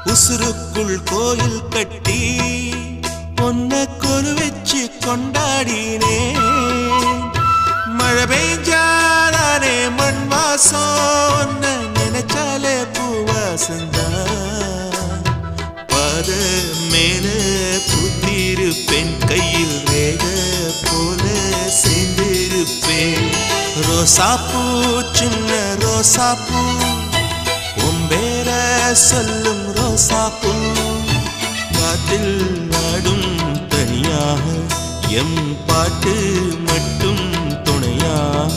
உசுருக்குள் கோயில் கட்டி பொன்ன கொலு வச்சு கொண்டாடினே மழை பெய்ஞ்சாதானே மண் வாசம் நினைச்சாலே பூவாசந்தா பாத மேல புத்திருப்பேன் கையில் ரேக போல சேர்ந்திருப்பேன் ரோசாப்பூ சின்ன ரோசாப்பூ உம்பேர சொல்லும் ரோசாப்பூ காட்டில் நாடும் தனியாக எம் பாட்டு மட்டும் துணையாக